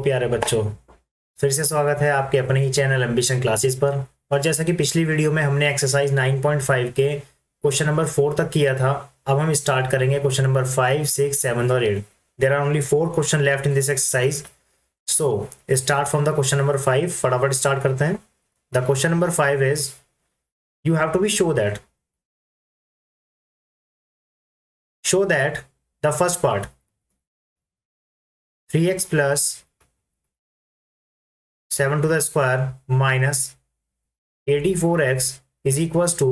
प्यारे बच्चों, फिर से स्वागत है आपके अपने ही चैनल एम्बिशन क्लासेस पर। और जैसा कि पिछली वीडियो में हमने एक्सरसाइज 9.5 के क्वेश्चन नंबर 4 तक किया था, अब हम स्टार्ट करेंगे क्वेश्चन नंबर 5, 6, 7 और 8। There are only 4 question left in this exercise. So start from the question number 5। फटाफट स्टार्ट करते हैं। The question number 5 is you have to be show that the first part 3x plus 7 to the square minus 84x is equals to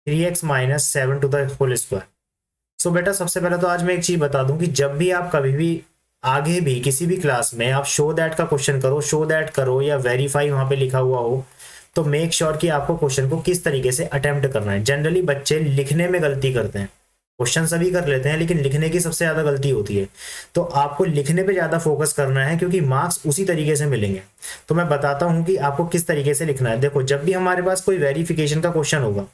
3x minus 7 to the whole square। सो बेटा, सबसे पहले तो आज मैं एक चीज बता दूं कि जब भी आप कभी भी आगे भी किसी भी क्लास में आप शो दैट का क्वेश्चन करो, शो दैट करो या वेरीफाई वहां पे लिखा हुआ हो, तो मेक श्योर कि आपको क्वेश्चन को किस तरीके से अटेम्प्ट करना है। जनरली बच्चे लिखने में गलती करते हैं, क्वेश्चन सभी कर लेते हैं लेकिन लिखने की सबसे ज्यादा गलती होती है। तो आपको लिखने पे ज्यादा फोकस करना है क्योंकि मार्क्स उसी तरीके से मिलेंगे। तो मैं बताता हूं कि आपको किस तरीके से लिखना है। देखो, जब भी हमारे पास कोई वेरिफिकेशन का क्वेश्चन होगा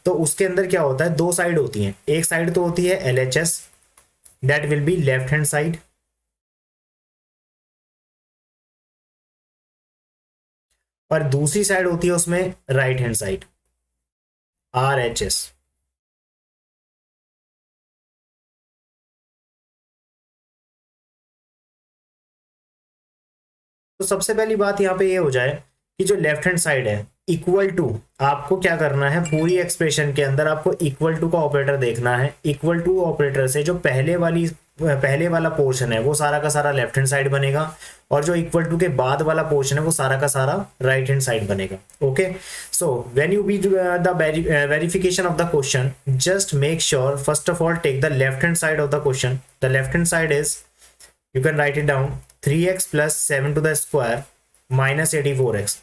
तो उसके अंदर क्या होता है, दो साइड होती हैं। एक साइड तो होती है LHS, that will be left hand side, और दूसरी साइड होती है उसमें राइट हैंड साइड, RHS। तो सबसे पहली बात यहाँ पे ये हो जाए कि जो लेफ्ट हैंड साइड है इक्वल टू, आपको क्या करना है, पूरी एक्सप्रेशन के अंदर आपको इक्वल टू का ऑपरेटर देखना है। इक्वल टू ऑपरेटर से जो पहले वाला पोर्शन है वो सारा का सारा लेफ्ट हैंड साइड बनेगा, और जो इक्वल टू के बाद वाला पोर्शन है वो सारा का सारा राइट हैंड साइड बनेगा। Okay, so when you be the verification of the question, just make sure first of all take the left hand side of the question. The left hand side is, you can write it down, 3x plus 7 to the square minus 84x।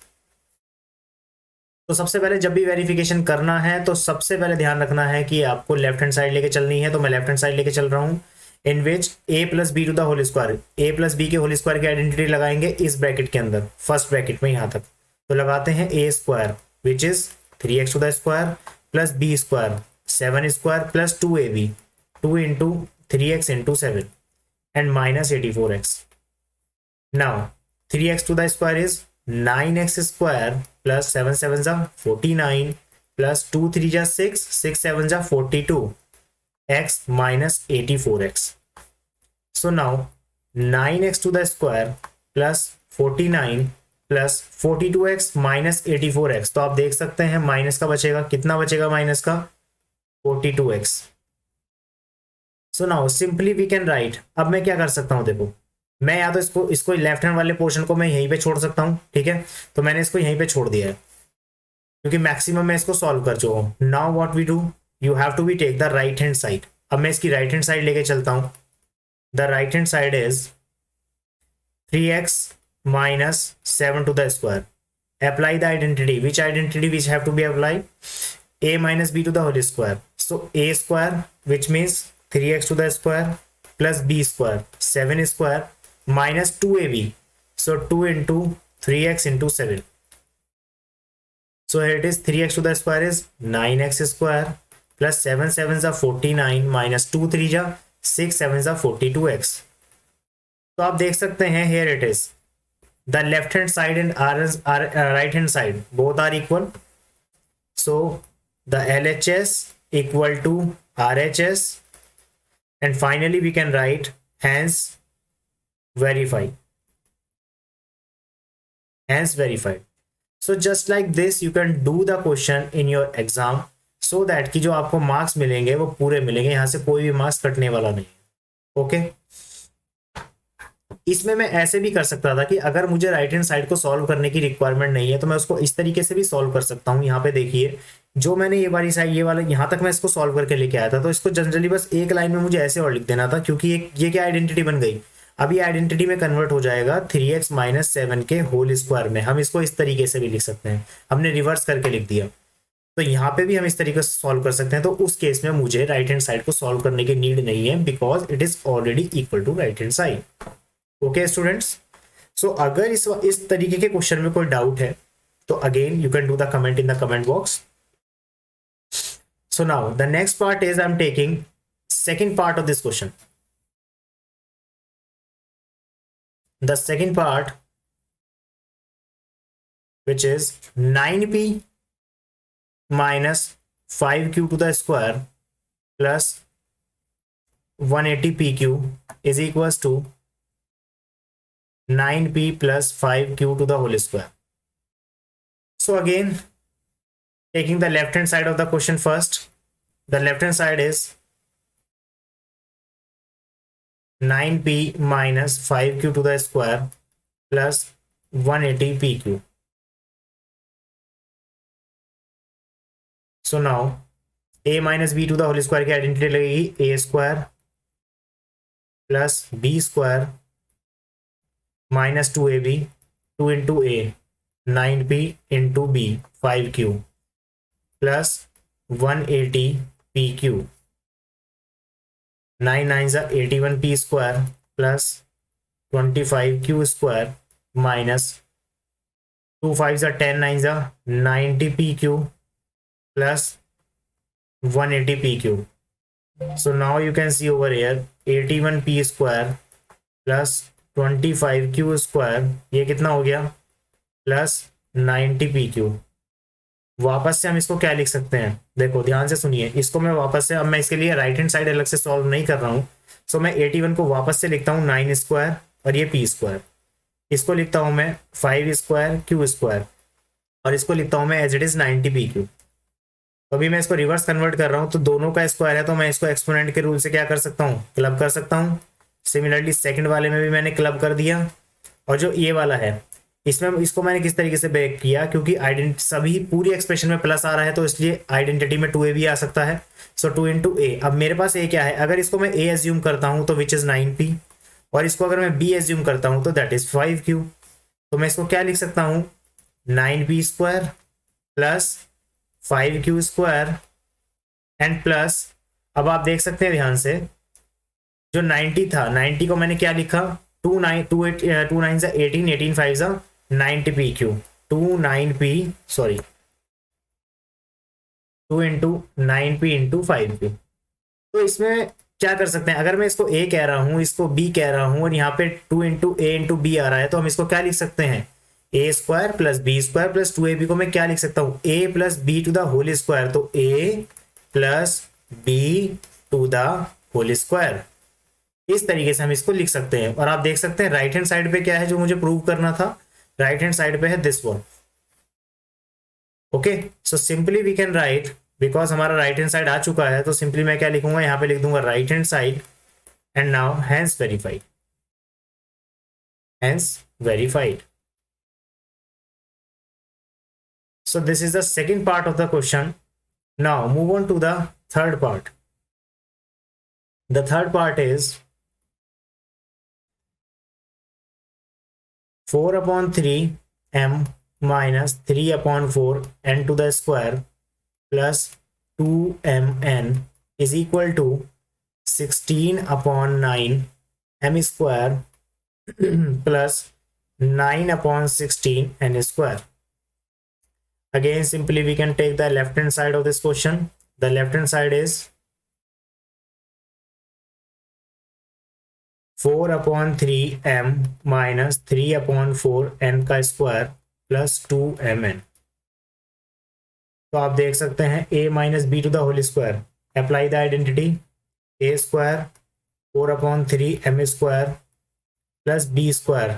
तो सबसे पहले जब भी verification करना है तो सबसे पहले ध्यान रखना है कि आपको लेफ्ट हैंड साइड लेके चलनी है। तो मैं लेफ्ट हैंड साइड लेके चल रहा हूं, in which a plus B to the whole square, a plus b के होल स्क्वायर की आइडेंटिटी लगाएंगे इस ब्रैकेट के अंदर, फर्स्ट ब्रैकेट में यहां तक। तो लगाते हैं a square which is 3x to the square plus B square 7 square plus 2ab, 2 into 3x into 7 and minus 84x. Now 3x to the square is 9x square plus 7 7s are 49 plus 2 3s are 6, 6 7s are 42, x minus 84x. So now 9x to the square plus 49 plus 42x minus 84x। तो आप देख सकते हैं minus का बचेगा, कितना बचेगा minus का, 42x। So now simply we can write. अब मैं क्या कर सकता हूं, देखो मैं या तो इसको लेफ्ट हैंड वाले पोर्शन को मैं यहीं पे छोड़ सकता हूं, ठीक है। तो मैंने इसको यहीं पे छोड़ दिया है क्योंकि मैक्सिमम मैं इसको सॉल्व कर चुका हूं। Now what we do, you have to be take the right hand side. अब मैं इसकी राइट हैंड साइड लेके चलता हूं। The right hand side is 3x minus 7 to the square. Apply the identity. Which identity which have to be applied? A minus b to the whole square. So a square, which means 3x to the square plus b square 7 square minus 2ab, so 2 into 3x into 7, so here it is 3x to the square is 9x square plus 7 7s are 49 minus 2 3s are 6 7s are 42x। तो आप देख सकते हैं here it is the left hand side and right hand side both are equal, so the LHS equal to RHS, and finally we can write hence verified. So just like this you can do the question in your exam so that कि जो आपको marks मिलेंगे वो पूरे मिलेंगे, यहाँ से कोई भी मार्क्स कटने वाला नहीं। ओके, इसमें मैं ऐसे भी कर सकता था कि अगर मुझे राइट हैंड साइड को सॉल्व करने की रिक्वायरमेंट नहीं है तो मैं उसको इस तरीके से भी सॉल्व कर सकता हूँ। यहाँ पे देखिए, जो मैंने ये वाली साइड, ये वाला यहाँ तक मैं इसको सॉल्व करके लेके आया था, तो इसको जनरली बस एक लाइन में मुझे ऐसे और लिख देना था क्योंकि ये क्या आइडेंटिटी बन गई, अब ये आइडेंटिटी में कन्वर्ट हो जाएगा 3x माइनस 7 के होल स्क्वायर में। हम इसको इस तरीके से भी लिख सकते हैं, हमने रिवर्स करके लिख दिया। तो यहाँ पे भी हम इस तरीके से सॉल्व कर सकते हैं। तो उस केस में मुझे राइट हैंड साइड को सॉल्व करने की नीड नहीं है because it is already equal to right hand side. Okay students, so अगर इस तरीके के क्वेश्चन में कोई डाउट है तो again you can do the comment in the comment box. So now the next part is I'm taking second part of this question. The second part, which is 9p minus 5q to the square plus 180pq is equals to 9p plus 5q to the whole square. So again, taking the left hand side of the question first, the left hand side is 9p minus 5q to the square plus 180pq. So now a minus b to the whole square की identity लगेगी a square plus b square minus 2ab 2 into a 9p into b 5q plus 180pq 9 9 81p square plus 25q square minus 2 5 10 9 90pq plus 180pq. So now you can see over here 81p square plus 25q square, ये कितना हो गया plus 90pq. वापस से हम इसको क्या लिख सकते हैं, देखो ध्यान से सुनिए इसको, मैं वापस से, अब मैं इसके लिए राइट हैंड साइड अलग से सॉल्व नहीं कर रहा हूँ. सो मैं 81 को वापस से लिखता हूँ 9 स्क्वायर और ये p स्क्वायर, इसको लिखता हूँ मैं 5 स्क्वायर q स्क्वायर और इसको लिखता हूँ मैं एज इट इज 90pq. तो अभी मैं इसको रिवर्स कन्वर्ट कर रहा हूँ, तो दोनों का स्क्वायर है तो मैं इसको एक्सपोनेंट के रूल से क्या कर सकता हूँ, क्लब कर सकता हूँ. सिमिलरली सेकंड वाले में भी मैंने क्लब कर दिया. और जो ये वाला है इसमें इसको मैंने किस तरीके से ब्रेक किया, क्योंकि आइडेंटिटी सभी पूरी एक्सप्रेशन में प्लस आ रहा है तो इसलिए आइडेंटिटी में 2a भी आ सकता है. सो 2 इंटू ए. अब मेरे पास a क्या है, अगर इसको मैं a एज्यूम करता हूँ तो विच इज 9p और इसको अगर मैं b एज्यूम करता हूँ तो दैट इज 5q. तो मैं इसको क्या लिख सकता हूँ 9p square plus 5q square and plus, अब आप देख सकते हैं ध्यान से, जो 90 था 90 को मैंने क्या लिखा 2 9 2 8 2 9 18 18 5 90pq 2 into 9p into 5q. तो इसमें क्या कर सकते हैं, अगर मैं इसको a कह रहा हूँ इसको b कह रहा हूँ और यहाँ पे 2 इंटू a इंटू b आ रहा है, तो हम इसको क्या लिख सकते हैं a square plus b square plus 2ab को मैं क्या लिख सकता हूँ a plus b to the whole square, तो a plus b to the whole square. इस तरीके से हम इसको लिख सकते हैं. और आप देख सकते हैं राइट हैंड साइड पे क्या है जो मुझे प्रूव करना था, राइट हैंड साइड पे है this one. Okay, so simply we can write, because हमारा राइट हैंड साइड आ चुका है तो सिंपली मैं क्या लिखूंगा, यहाँ पे लिख दूंगा right hand side and now hence verified, hence verified. So this is the second part of the question. Now move on to the third part. The third part is 4 upon 3 m minus 3 upon 4 n to the square plus 2 mn is equal to 16 upon 9 m square plus 9 upon 16 n square. Again, simply we can take the left hand side of this question. The left hand side is 4 upon 3 m minus 3 upon 4 n का square plus 2 mn. तो आप देख सकते हैं a minus B to the whole square, apply the identity, a square 4 upon 3 m square plus b square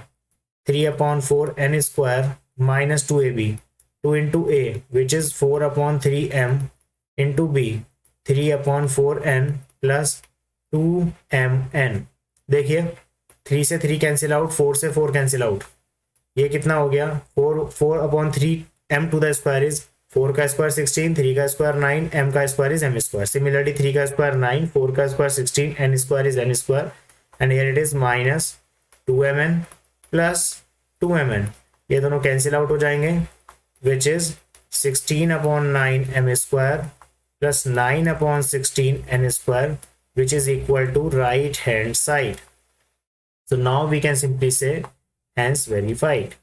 3 upon 4 n square minus 2ab 2 into a which is 4 upon 3m into b 3 upon 4n plus 2mn. देखिए 3 से 3 cancel out, 4 से 4 cancel out, ये कितना हो गया 4 upon 3m to the square is 4 का square 16, 3 का square 9, m का square is m square. Similarly 3 का स्क्वायर 9, 4 का square 16, n square is n square and here it is minus 2mn plus 2mn. ये दोनों कैंसिल आउट हो जाएंगे which is 16 upon 9 m square plus 9 upon 16 n square which is equal to right hand side. So now we can simply say hence verified.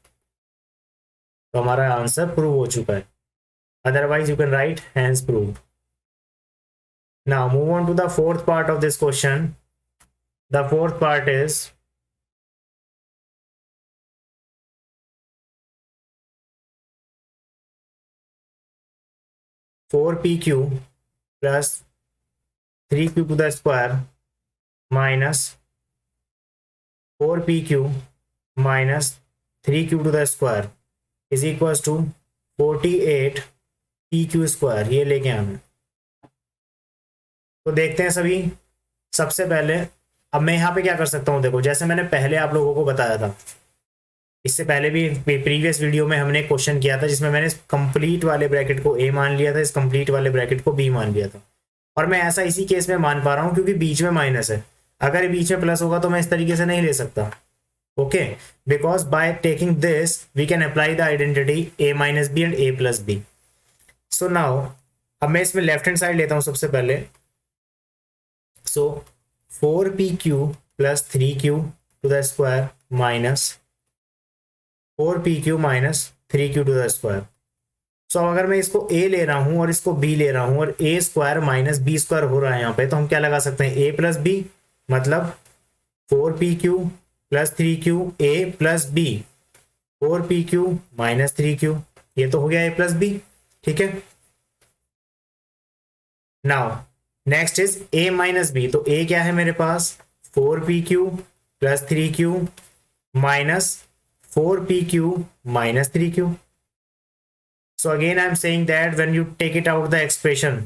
तो हमारा answer prove हो चुका है. Otherwise you can write hence proved. Now move on to the fourth part of this question. The fourth part is four PQ plus 3Q to the square minus 4PQ minus 3Q to the square is equals to 48 PQ square, ये लेके आना। तो देखते हैं सभी। सबसे पहले अब मैं यहाँ पे क्या कर सकता हूँ, देखो जैसे मैंने पहले आप लोगों को बताया था, इससे पहले भी प्रीवियस वीडियो में हमने क्वेश्चन किया था जिसमें मैंने कंप्लीट वाले ब्रैकेट को ए मान लिया था, इस कंप्लीट वाले ब्रैकेट को बी मान लिया था। और मैं ऐसा इसी केस में मान पा रहा हूँ क्योंकि बीच में माइनस है। अगर बीच में प्लस होगा तो मैं इस तरीके से नहीं ले सकता। Okay, because by taking this we can apply the identity a minus B and a plus b. So now अब मैं इसमें लेफ्ट हैंड साइड लेता हूँ सबसे पहले। So 4PQ plus 3Q to the square minus 4PQ minus 3Q to the square. So अगर मैं इसको a ले रहा हूं और इसको b ले रहा हूं और a square minus b square हो रहा है यहाँ पे, तो हम क्या लगा सकते हैं, a प्लस b, मतलब 4PQ plus 3Q a plus b, 4PQ minus 3Q, ये तो हो गया a प्लस b। ठीक है, now next is a minus b। तो a क्या है मेरे पास, 4PQ plus 3Q minus 4PQ minus 3Q. So again I'm saying that when you take it out the expression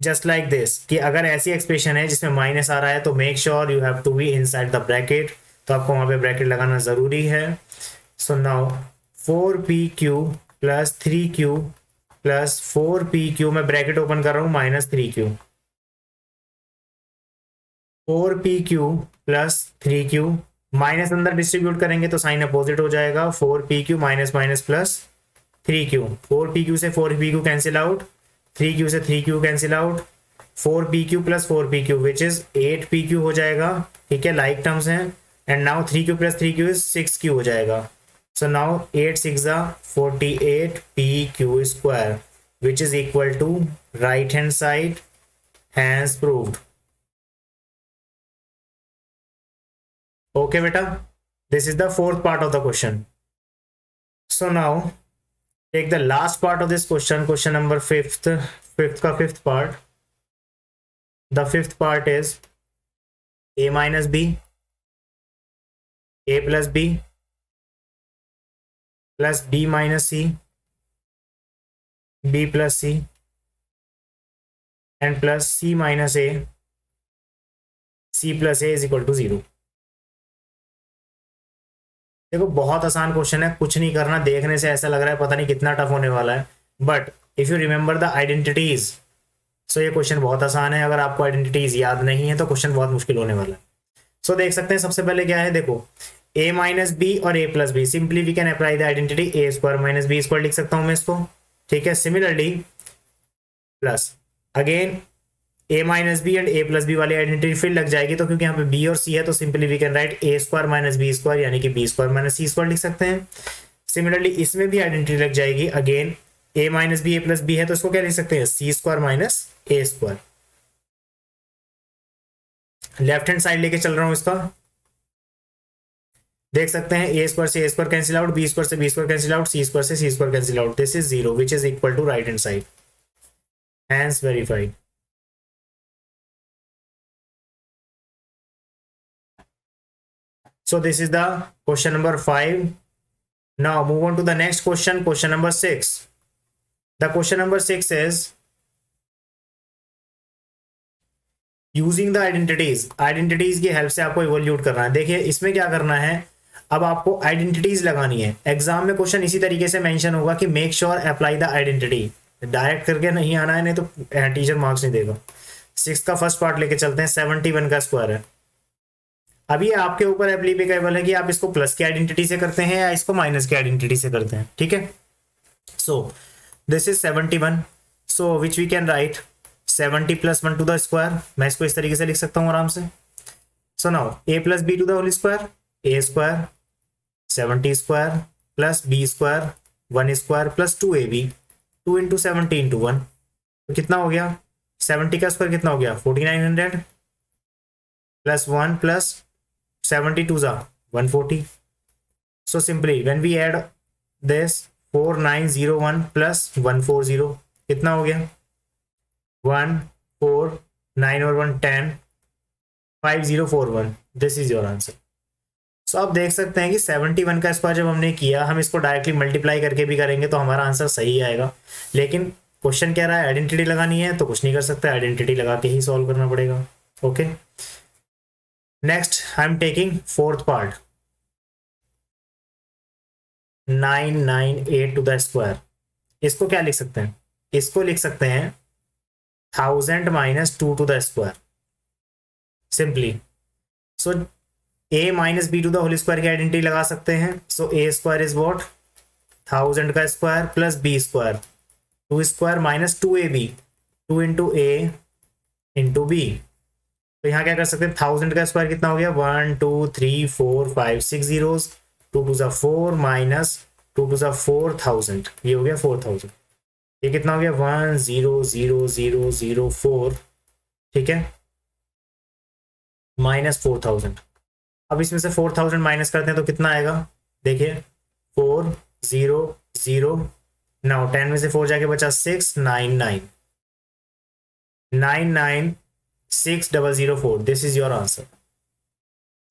just like this, कि अगर ऐसी expression है जिसमें माइनस आ रहा है तो make sure you have to be inside the bracket, तो आपको वहां पे ब्रैकेट लगाना जरूरी है। So now 4PQ plus 3Q plus 4PQ, मैं ब्रैकेट ओपन कर रहा हूं, minus 3Q, 4PQ plus 3Q, minus अंदर डिस्ट्रीब्यूट करेंगे तो साइन अपोजिट हो जाएगा, 4PQ minus minus plus 3Q, 4PQ से 4PQ कैंसिल आउट, 3Q से 3Q cancel out, 4PQ plus 4PQ which is 8PQ हो जाएगा। ठीक है, लाइक टर्म्स हैं। And now 3Q plus 3Q is 6Q हो जाएगा। So now 8 6 48PQ square which is equal to right hand side, hence proved. Okay beta, this is the fourth part of the question. So now take the last part of this question, question number fifth का fifth part. The fifth part is a minus b, a plus b plus b minus c, b plus c and plus c minus a, c plus a is equal to 0. देखो बहुत आसान question है, कुछ नहीं करना, देखने से ऐसा लग रहा है पता नहीं कितना टफ होने वाला है, but if you remember the identities, so ये क्वेश्चन बहुत आसान है। अगर आपको आइडेंटिटीज याद नहीं है तो क्वेश्चन बहुत मुश्किल होने वाला है। सो देख सकते हैं सबसे पहले क्या है, देखो a माइनस बी और a plus B, simply we can apply the identity a square minus B square, लिख सकता हूं मैं इसको। ठीक है, similarly plus again a minus B and a plus B वाली आइडेंटिटी फिर लग जाएगी, तो क्योंकि यहाँ पे b और c है तो simply we can write a square minus B square, यानी कि b square minus c square लिख सकते हैं। सिमिलरली इसमें भी आइडेंटिटी लग जाएगी, again a minus B a plus B है तो इसको क्या लिख सकते हैं, c square minus a square. Left hand side लेके चल रहा हूं इसका, देख सकते हैं a स्क्वायर से a square cancel out, b square से b square cancel out, c square से c square cancel out, this is 0 which is equal to right hand side, hence verified. So this is the question number 5. Now move on to the next question, question number 6. The question number 6 is using the identities. Identities की help से आपको evolute करना है। देखिए इसमें क्या करना है, अब आपको आइडेंटिटीज लगानी है। एग्जाम में क्वेश्चन इसी तरीके से मेंशन होगा कि make sure apply the identity, direct करके नहीं आना है, नहीं तो टीचर मार्क्स नहीं देगा। 6 का फर्स्ट पार्ट लेके चलते हैं, 71 का स्क्वायर है। अभी आपके ऊपर एप्लीकेबल है कि आप इसको प्लस की आइडेंटिटी से करते हैं या इसको माइनस की आइडेंटिटी से करते हैं। ठीक है, so this is 71, so which we can write 70 plus 1 to the square, मैं इसको इस तरीके से लिख सकता हूँ आराम से। So now a plus B to the whole square, a square 70 square plus b square 1 square plus 2ab, 2 into 70 into 1, तो कितना हो गया 70 का स्क्वायर कितना हो गया 4900 प्लस 1 प्लस 72 जा 140. So simply when we add this 4901 plus 140 कितना हो गया 1 4 9 और 1 10 5041. This is your answer. So आप देख सकते हैं कि 71 का स्क्वायर जब हमने किया, हम इसको डायरेक्टली मल्टीप्लाई करके भी करेंगे तो हमारा आंसर सही आएगा. लेकिन क्वेश्चन कह रहा है आइडेंटिटी लगानी है, तो कुछ नहीं कर सकते, आइडेंटिटी लगा के ही सॉल्व करना पड़ेगा. Okay, next I am taking fourth part 998 to the square. इसको क्या लिख सकते हैं, इसको लिख सकते हैं 1000 minus 2 to the square simply. So a minus B to the whole square की आइडेंटिटी लगा सकते हैं. So a square is what 1000 का square plus B square 2 square minus 2ab 2 into A into B. तो यहाँ क्या कर सकते हैं 1000 का स्क्वायर कितना हो गया 1 2 3 4 5 6 जीरोस 2 टू ज़ा 4 माइनस 2 टू ज़ा 4000, ये हो गया 4000. ये कितना हो गया 1000004. ठीक है, माइनस 4000. अब इसमें से 4000 माइनस करते हैं तो कितना आएगा, देखिए 400. नाउ 10 में से 4 जाके बचा 699 996,004. This is your answer.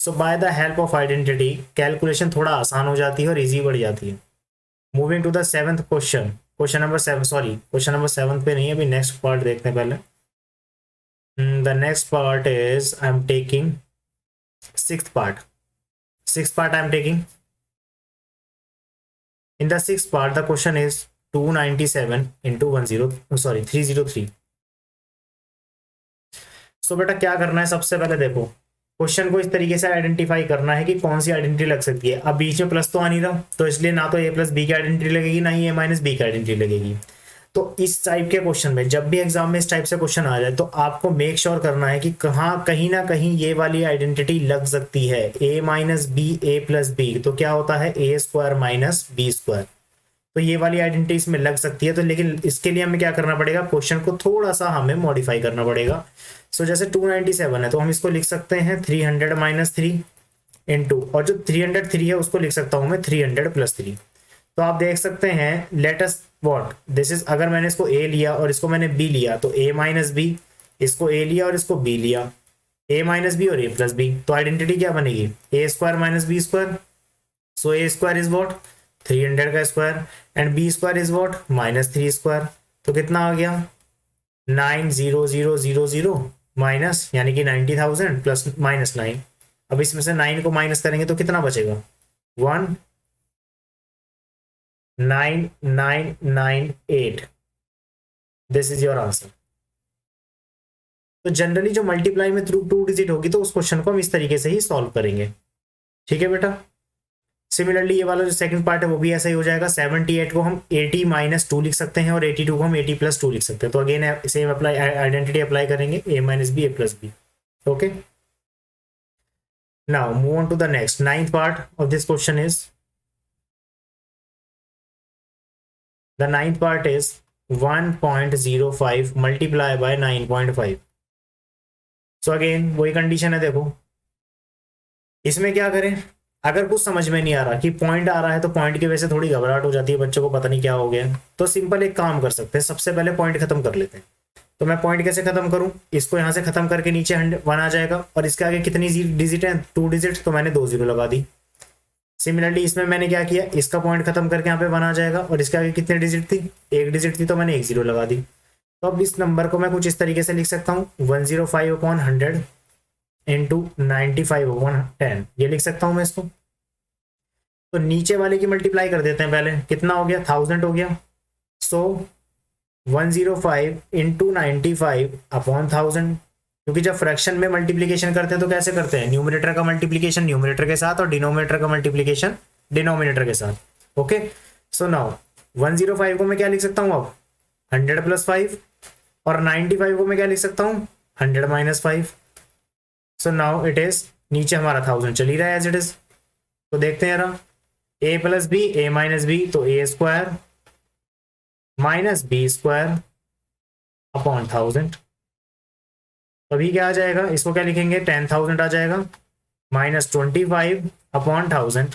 So by the help of identity calculation थोड़ा आसान हो जाती है और इजी बढ़ जाती है. Moving to the seventh question, question number 7, sorry question number 7 पे नहीं है, अभी नेक्स्ट पार्ट देखते हैं पहले. The next part is I am taking sixth part I am taking. In the sixth part the question is 297 into 303. So बेटा क्या करना है, सबसे पहले देखो क्वेश्चन को इस तरीके से आइडेंटिफाई करना है कि कौन सी आइडेंटिटी लग सकती है. अब बीच में प्लस तो आ नहीं रहा, तो इसलिए ना तो a प्लस बी की आइडेंटिटी लगेगी, ना ही a माइनस बी की आइडेंटिटी लगेगी. तो इस टाइप के क्वेश्चन में जब भी एग्जाम में इस टाइप से क्वेश्चन आ जाए तो आपको मेक श्योर करना है कि कहाँ कहीं ना कहीं ये वाली आइडेंटिटी लग सकती है. a minus B A plus B, तो क्या होता है a square minus B square. तो ये वाली आइडेंटिटी इसमें लग सकती है. तो लेकिन इसके लिए हमें क्या करना पड़ेगा, क्वेश्चन को थोड़ा सा हमें मॉडिफाई करना पड़ेगा. सो जैसे 297 है तो हम इसको लिख सकते हैं 300 माइनस 3 इंटू, और जो 303 है उसको लिख सकता हूँ मैं 300 प्लस 3. तो आप देख सकते हैं let us what this is, अगर मैंने इसको a लिया और इसको मैंने b लिया तो a माइनस बी, इसको a लिया और इसको b लिया, a माइनस बी और a प्लस बी. तो आइडेंटिटी क्या बनेगी a square minus B square. So a square is what 300 का square and b square is what minus 3 square. तो कितना आ गया 90000 माइनस, यानी कि 90,000 प्लस माइनस 9. अब इसमें से 9 को माइनस करेंगे तो कितना बचेगा 19998. This is your answer. तो जनरली जो मल्टीप्लाई में थ्रू 2 डिजिट होगी तो उस क्वेश्चन को हम इस तरीके से ही सॉल्व करेंगे. ठीक है बेटा. सिमिलरली ये वाला जो सेकंड पार्ट है वो भी ऐसा ही हो जाएगा. 78 को हम 80 माइनस 2 लिख सकते हैं और 82 को हम 80 प्लस 2 लिख सकते हैं. तो again same apply identity apply करेंगे a minus B a plus B. Okay, now move on to the next. Ninth part of this question is, the ninth part is 1.05 multiply by 9.5. so again वही condition है. देखो इसमें क्या करें, अगर कुछ समझ में नहीं आ रहा कि पॉइंट आ रहा है तो पॉइंट की वजह से थोड़ी घबराहट हो जाती है, बच्चों को पता नहीं क्या हो गया, तो सिंपल एक काम कर सकते हैं, सबसे पहले पॉइंट खत्म कर लेते हैं. तो मैं पॉइंट कैसे खत्म करूं, इसको यहां से खत्म करके नीचे 1 आ जाएगा और इसके आगे कितनी डिजिट है 2 डिजिट, तो मैंने 2 जीरो लगा दी. सिमिलरली इसमें मैंने क्या किया, इसका पॉइंट खत्म करके यहाँ पे 1 आ जाएगा और इसके आगे कितने डिजिट थी 1 डिजिट थी, तो मैंने 1 जीरो लगा दी. तो अब इस नंबर को मैं कुछ इस तरीके से लिख सकता हूँ 105/100 इंटू 95/10, ये लिख सकता हूँ मैं इसको. तो नीचे वाले की मल्टीप्लाई कर देते हैं पहले, कितना हो गया 1000 हो गया. सो 105 इंटू 95/1000, क्योंकि जब फ्रैक्शन में मल्टीप्लिकेशन करते हैं तो कैसे करते हैं, न्यूमरेटर का मल्टीप्लिकेशन न्यूमरेटर के साथ और डिनोमिनेटर का मल्टीप्लिकेशन डिनोमिनेटर के साथ. ओके, सो नाउ 105 को मैं क्या लिख सकता हूँ अब 100 प्लस 5, और 95 को मैं क्या लिख सकता हूँ 100 minus 5. So now it is, नीचे हमारा 1000 चल ही रहा है एज इट इज. तो देखते हैं जरा, a plus B a minus B, तो a square minus B square upon 1000. तो अभी क्या आ जाएगा, इसको क्या लिखेंगे, 10,000 आ जाएगा माइनस 25/1000।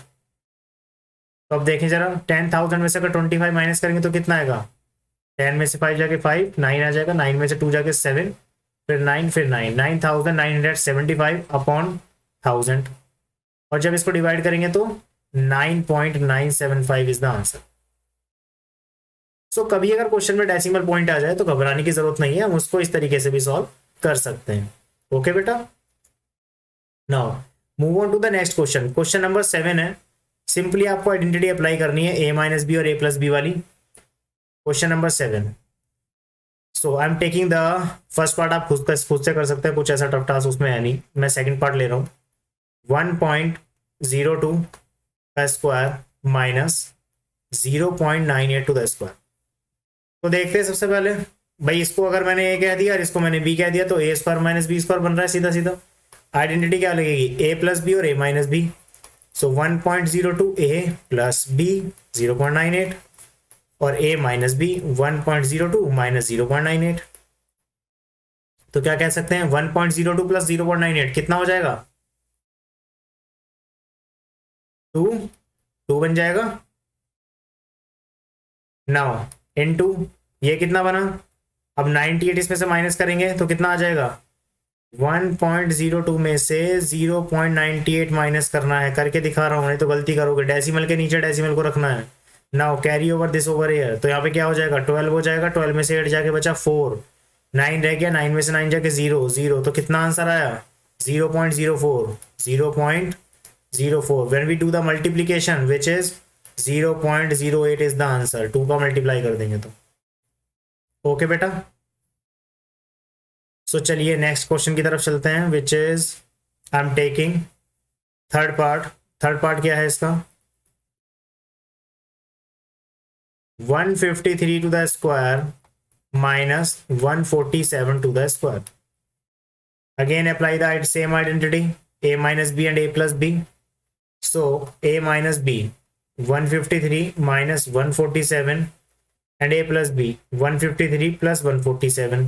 तो अब देखें जरा, 10,000 में से अगर 25 माइनस करेंगे तो कितना आएगा, 10 में से 5 जाके 5, 9 आ जाएगा, 9 में से 2 जाके 7, फिर 9, फिर 9, 9,975/1000। और जब इसको डिवाइड करेंगे तो 9.975 इज द आंसर। सो कभी अगर क्वेश्चन में डेसिमल पॉइंट आ जाए तो घबराने की जरूरत नहीं है, हम उसको इस तरीके से भी सॉल्व कर सकते हैं। ओके बेटा, now move on to the next question. Question number 7 है। सिंपली आपको आइडेंटिटी अप्लाई करनी है ए माइनस बी और ए प्लस बी वाली। Question number 7। So I am taking the first part, आप खुद से कर सकते हैं, कुछ ऐसा टफ टास्क उसमें है नहीं, मैं सेकंड पार्ट ले रहा हूँ। 1.02 का square minus 0.98 to the square. तो देखते हैं सबसे पहले, भाई इसको अगर मैंने ए कह दिया और इसको मैंने बी कह दिया तो ए स्क्वायर माइनस बी स्क्वायर बन रहा है सीधा सीधा। आइडेंटिटी क्या लगेगी, ए प्लस बी और ए माइनस बी। सो 1.02 ए प्लस बी 0.98 और a माइनस बी 1.02 माइनस 0.98। तो क्या कह सकते हैं, 1.02 प्लस 0.98 कितना हो जाएगा, 2 बन जाएगा। नाउ इनटू ये कितना बना, अब 98 इसमें से माइनस करेंगे तो कितना आ जाएगा, 1.02 में से 0.98 माइनस करना है, करके दिखा रहा हूं, नहीं तो गलती करोगे, डेसिमल के नीचे डेसिमल को रखना है। Now carry over this over here, तो यहाँ पे क्या हो जाएगा, 12 हो जाएगा, 12 में से 8 जाके बचा 4, 9 रह गया, 9 में से 9 जाके 0, तो कितना आंसर आया, 0.04, 0.04। When we do the multiplication which is 0.08 is the answer, 2 का मल्टीप्लाई कर देंगे तो। ओके बेटा, सो चलिए नेक्स्ट क्वेश्चन की तरफ चलते हैं, which is I am taking third part. Third part क्या है इसका, 153 to the square minus 147 to the square. Again apply the same identity, a minus b and a plus b. So a minus b 153 minus 147 and a plus b 153 plus 147।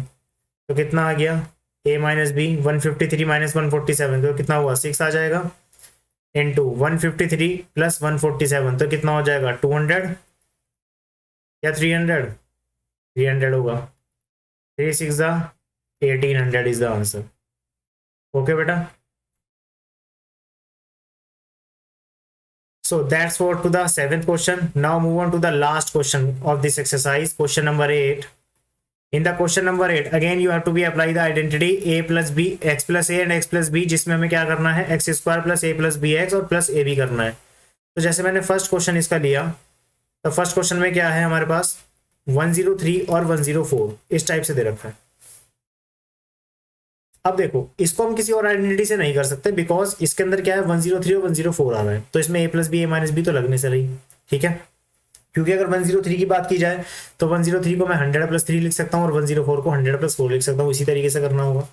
तो कितना आ गया, a minus b 153 minus 147 तो कितना हुआ, 6 आ जाएगा, into 153 plus 147 तो कितना हो जाएगा, 200 या 300, 300 होगा, 3 6 1800 इज द आंसर। ओके बेटा, so that's for to the 7th question. Now move on to the last question of this exercise, question number 8। In the question number 8 again you have to be apply the identity a plus B, x plus A and x plus B, जिसमें हमें क्या करना है, x square plus A plus B x और plus A B करना है। तो जैसे मैंने फर्स्ट क्वेश्चन इसका लिया, तो फर्स्ट क्वेश्चन में क्या है हमारे पास, 103 और 104 इस टाइप से दे रखा है। अब देखो इसको हम किसी और आइडेंटिटी से नहीं कर सकते, बिकॉज इसके अंदर क्या है, 103 और 104 आ रहा है, तो इसमें a plus B A minus B तो लगने से रही, ठीक है। क्योंकि अगर 103 की बात की जाए तो 103 को मैं 100 प्लस 3 लिख सकता हूँ और 104 को 100 प्लस 4 लिख सकता हूँ, इसी तरीके से करना होगा।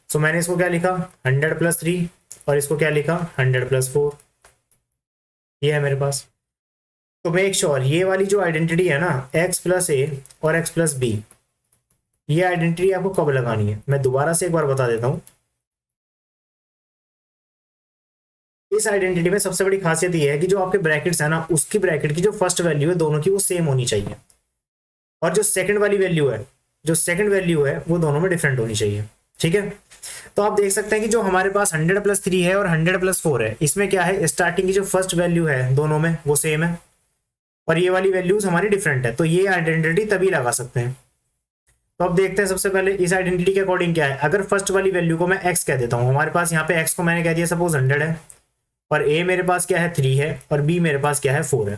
सो मैंने इसको क्या लिखा, 100 प्लस 3 और इसको क्या लिखा, 100 प्लस 4, ये है मेरे पास। तो मेक श्योर ये वाली जो आइडेंटिटी है ना, x प्लस ए और x प्लस बी, ये आइडेंटिटी आपको कब लगानी है, मैं दोबारा से एक बार बता देता हूँ। इस आइडेंटिटी में सबसे बड़ी खासियत ये है कि जो आपके ब्रैकेट्स है ना, उसकी ब्रैकेट की जो फर्स्ट वैल्यू है दोनों की वो सेम होनी चाहिए, और जो सेकंड वाली वैल्यू है, जो सेकंड वैल्यू है वो दोनों में डिफरेंट होनी चाहिए, ठीक है। तो आप देख सकते हैं कि जो हमारे पास 100 प्लस 3 है और 100 प्लस 4 है, इसमें क्या है, स्टार्टिंग की जो फर्स्ट वैल्यू है दोनों में वो सेम है, और ये वाली वैल्यूज हमारी डिफरेंट है, तो ये आइडेंटिटी तभी लगा सकते हैं। तो अब देखते हैं सबसे पहले इस आइडेंटिटी के अकॉर्डिंग क्या है। अगर फर्स्ट वाली वैल्यू को मैं x कह देता हूँ, हमारे पास यहाँ पे x को मैंने कह दिया सपोज 100 है, और a मेरे पास क्या है 3 है, और b मेरे पास क्या है 4 है,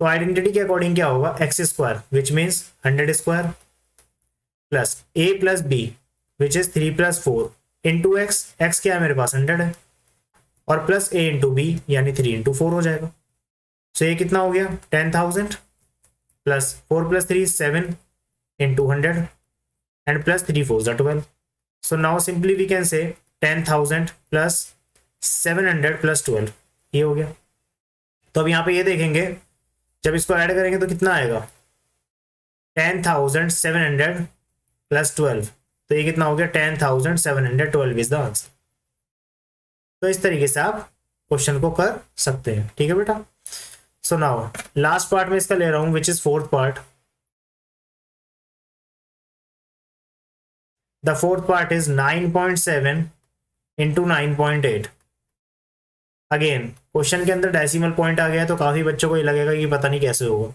तो आइडेंटिटी के अकॉर्डिंग क्या होगा, x square which means 100 square plus a plus B which is 3 plus 4 into x, x क्या है मेरे पास 100 है, और प्लस a इंटू बी यानी 3 इंटू 4 हो जाएगा। सो ये कितना हो गया, 10,000 plus 4 plus 3 7 into 100 and plus 3 4s are 12. So now simply we can say 10,000 plus 700 plus 12, ये हो गया। तो अब यहाँ पे ये देखेंगे, जब इसको ऐड करेंगे तो कितना आएगा, 10,700 plus 12 तो ये कितना हो गया 10,712 इज द आंसर। तो इस तरीके से आप क्वेश्चन को कर सकते हैं। ठीक है बेटा। सो नाउ लास्ट पार्ट में इसका ले रहा हूं which is fourth part. The fourth part is 9.7 into 9.8। Again question के अंदर डेसिमल पॉइंट आ गया तो काफी बच्चों को ये लगेगा कि पता नहीं कैसे होगा,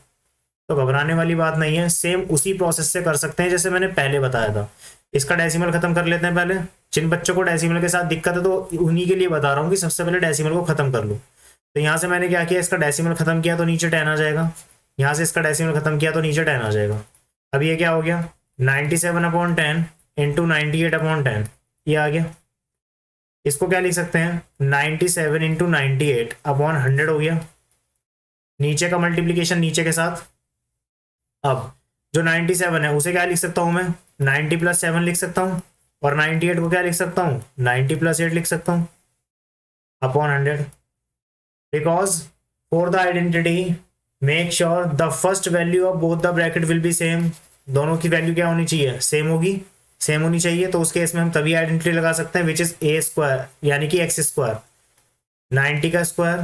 तो घबराने वाली बात नहीं है। सेम उसी प्रोसेस से कर सकते हैं जैसे मैंने पहले बताया था। इसका डेसिमल खत्म कर लेते हैं पहले। जिन बच्चों को डेसिमल के साथ दिक्कत है तो उन्हीं के लिए बता रहा हूँ कि सबसे पहले डेसिमल को खत्म कर लो। तो यहाँ से मैंने क्या किया, इसका डेसिमल खत्म किया तो नीचे 10 आ जाएगा। यहाँ से इसका डेसिमल खत्म किया तो नीचे 10 आ जाएगा। अब ये क्या हो गया 97/10 इंटू 98/10, ये आ गया। इसको क्या लिख सकते हैं 97 इंटू 98/100 हो गया। नीचे का मल्टीप्लीकेशन नीचे के साथ। अब जो 97 है उसे क्या लिख सकता हूं मैं 90 + 7 लिख सकता हूं, और 98 को क्या लिख सकता हूं 90 + 8 लिख सकता हूं upon 100। Because for the identity make sure the first value of both the bracket will be same. दोनों की वैल्यू क्या होनी चाहिए, सेम होगी, सेम होनी चाहिए। तो उस केस में हम तभी आइडेंटिटी लगा सकते हैं विच इज a² यानी कि x², 90 का square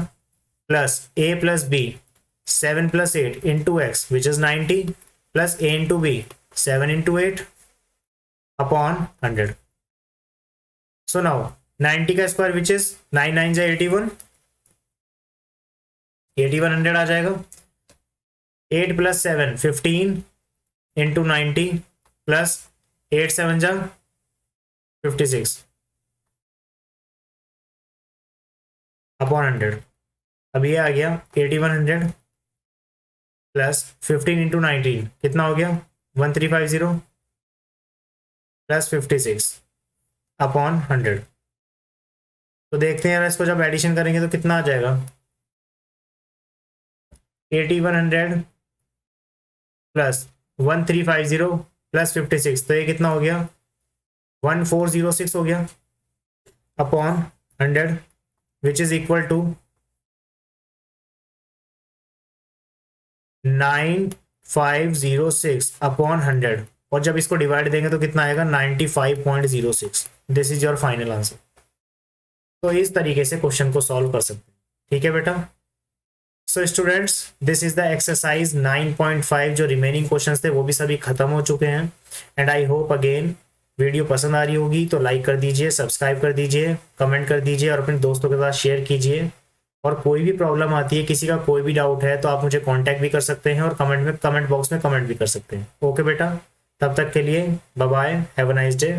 plus a + b 7 + 8 into x which is 90 plus a into b 7 into 8 upon 100। So now 90 का स्क्वायर विच इज 9 9 जा 81, 8100 आ जाएगा। 8 + 7 15 इंटू 90 प्लस 8 7 जा 56 अपॉन 100। अब ये आ गया 8100 प्लस 15 इंटू 19 कितना हो गया 1350 प्लस 56 अपॉन 100। तो देखते हैं यार इसको जब एडिशन करेंगे तो कितना आ जाएगा 8100 प्लस 1350 प्लस 56, तो ये कितना हो गया 1406 हो गया upon 100 which is equal to 9506 upon 100। और जब इसको डिवाइड देंगे तो कितना आएगा 95.06। This is your final answer. तो इस तरीके से क्वेश्चन को सॉल्व कर सकते हैं। ठीक है बेटा। So students this is the exercise 9.5। जो रिमेनिंग क्वेश्चंस थे वो भी सभी खत्म हो चुके हैं। And I hope again video पसंद आ रही होगी तो लाइक कर दीजिए, सब्सक्राइब कर दीजिए, कमेंट कर दीजिए और अपने दोस्तों के साथ शेयर कीजिए। और कोई भी प्रॉब्लम आती है, किसी का कोई भी डाउट है तो आप मुझे कांटेक्ट भी कर सकते हैं और कमेंट बॉक्स में कमेंट भी कर सकते हैं। ओके बेटा, तब तक के लिए bye bye, have a nice day.